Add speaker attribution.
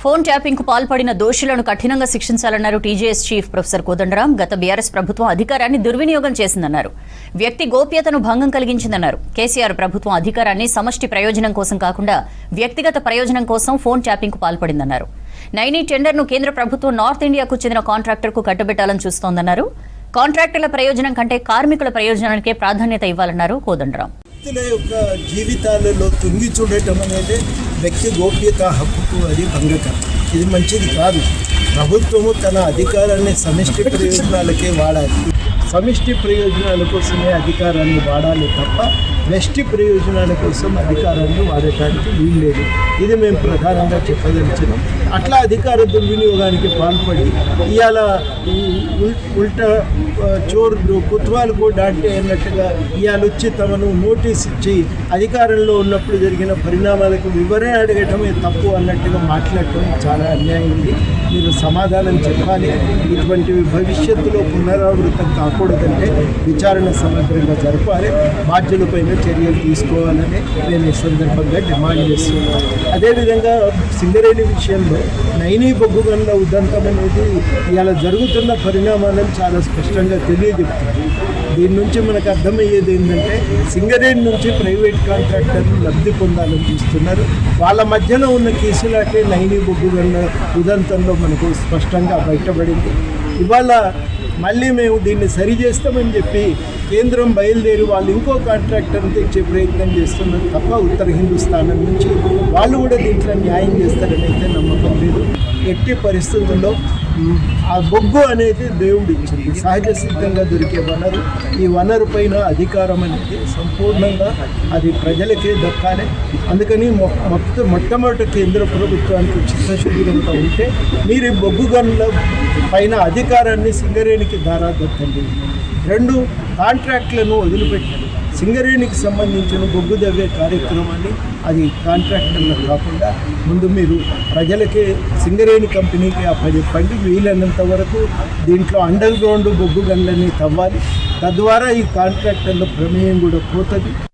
Speaker 1: Phone tapping కు పాల్పడిన దోషులను కఠినంగా శిక్షించాలన్నారు టీజేఎస్ చీఫ్ ప్రొఫెసర్ కోదండరాం. గత బీఆర్ఎస్ ప్రభుత్వం అధికారాన్ని దుర్వినియోగం చేసిందన్నారు. వ్యక్తి గోప్యతను భంగం కలిగించిందన్నారు. కేసీఆర్ ప్రభుత్వం అధికారాన్ని సమష్టి ప్రయోజనం కోసం కాకుండా వ్యక్తిగత ప్రయోజనం కోసం ఫోన్ ట్యాపింగ్ కు పాల్పడిందన్నారు. నైనీ టెండర్ ను కేంద్ర ప్రభుత్వం నార్త్ ఇండియాకు చెందిన కాంట్రాక్టర్ కు కట్టబెట్టాలని చూస్తోందన్నారు. కాంట్రాక్టర్ల ప్రయోజనం కంటే కార్మికుల ప్రయోజనానికే ప్రాధాన్యత ఇవ్వాలన్నారు కోదండరాం.
Speaker 2: వ్యక్తుల యొక్క జీవితాలలో తుంగి చూడటం అనేది వ్యక్తి గోప్యత హక్కుకు అది భంగకరం. ఇది మంచిది కాదు. ప్రభుత్వము తన అధికారాన్ని సమిష్టి ప్రయోజనాలకే వాడాలి. సమిష్టి ప్రయోజనాల కోసమే అధికారాన్ని వాడాలి తప్ప వ్యష్టి ప్రయోజనాల కోసం అధికారాన్ని వాడటానికి వీల్లేదు. ఇది మేము ప్రధానంగా చెప్పదలిచినాం. అట్లా అధికార దుర్వినియోగానికి పాల్పడి ఇవాళ ఈ ఉల్టా చోర్లు కుత్వాలకు డాంటే అన్నట్టుగా ఇవాళ వచ్చి తమను నోటీస్ ఇచ్చి అధికారంలో ఉన్నప్పుడు జరిగిన పరిణామాలకు వివరణ అడగటమే తప్పు అన్నట్టుగా మాట్లాడటం చాలా అన్యాయం ఉంది. మీరు సమాధానం చెప్పాలి. ఇటువంటివి భవిష్యత్తులో పునరావృతం కాకూడదంటే విచారణ సమగ్రంగా జరపాలి. బాధ్యులపైన చర్యలు తీసుకోవాలని నేను ఈ సందర్భంగా డిమాండ్ చేస్తున్నాను. అదేవిధంగా సింగరేణి విషయంలో నైనీ బొగ్గు గనుల ఉదంతం అనేది ఇలా జరుగుతున్న పరిణామాలను చాలా స్పష్టంగా తెలియజెప్తుంది. దీని నుంచి మనకు అర్థమయ్యేది ఏంటంటే సింగరేణి నుంచి ప్రైవేట్ కాంట్రాక్టర్లు లబ్ధి పొందాలని చూస్తున్నారు. వాళ్ళ మధ్యన ఉన్న కేసులాటే నైనీ బొగ్గు గనుల ఉదంతంలో మనకు స్పష్టంగా బయటపడింది. ఇవాళ మళ్ళీ మేము దీన్ని సరి చేస్తామని చెప్పి కేంద్రం బయలుదేరి వాళ్ళు ఇంకో కాంట్రాక్టర్ని తెచ్చే ప్రయత్నం చేస్తున్నారు తప్ప ఉత్తర హిందుస్థానం నుంచి వాళ్ళు కూడా దీంట్లో న్యాయం చేస్తారని అయితే నమ్మకం లేదు. ఎట్టి పరిస్థితుల్లో ఆ బొగ్గు అనేది దేవుడు ఇచ్చింది, సహజ సిద్ధంగా దొరికే వనరు. ఈ వనరు పైన అధికారం అనేది సంపూర్ణంగా అది ప్రజలకే దక్కాలి. అందుకని మొట్టమొదటి కేంద్ర ప్రభుత్వానికి చిత్తశుద్ధిగా ఉంటే మీరు ఈ బొగ్గు గనుల పైన అధికారాన్ని సింగరేణికి దారాదత్తండి. 2 కాంట్రాక్ట్లను వదిలిపెట్టండి. సింగరేణికి సంబంధించిన బొగ్గు దవ్వే కార్యక్రమాన్ని అది కాంట్రాక్టర్లకు కాకుండా ముందు మీరు ప్రజలకే సింగరేణి కంపెనీకి అప్పచెప్పండి. వీలైనంత వరకు దీంట్లో అండర్ గ్రౌండ్ బొగ్గు గనులని తవ్వాలి. తద్వారా ఈ కాంట్రాక్టర్ల ప్రమేయం కూడా పోతుంది.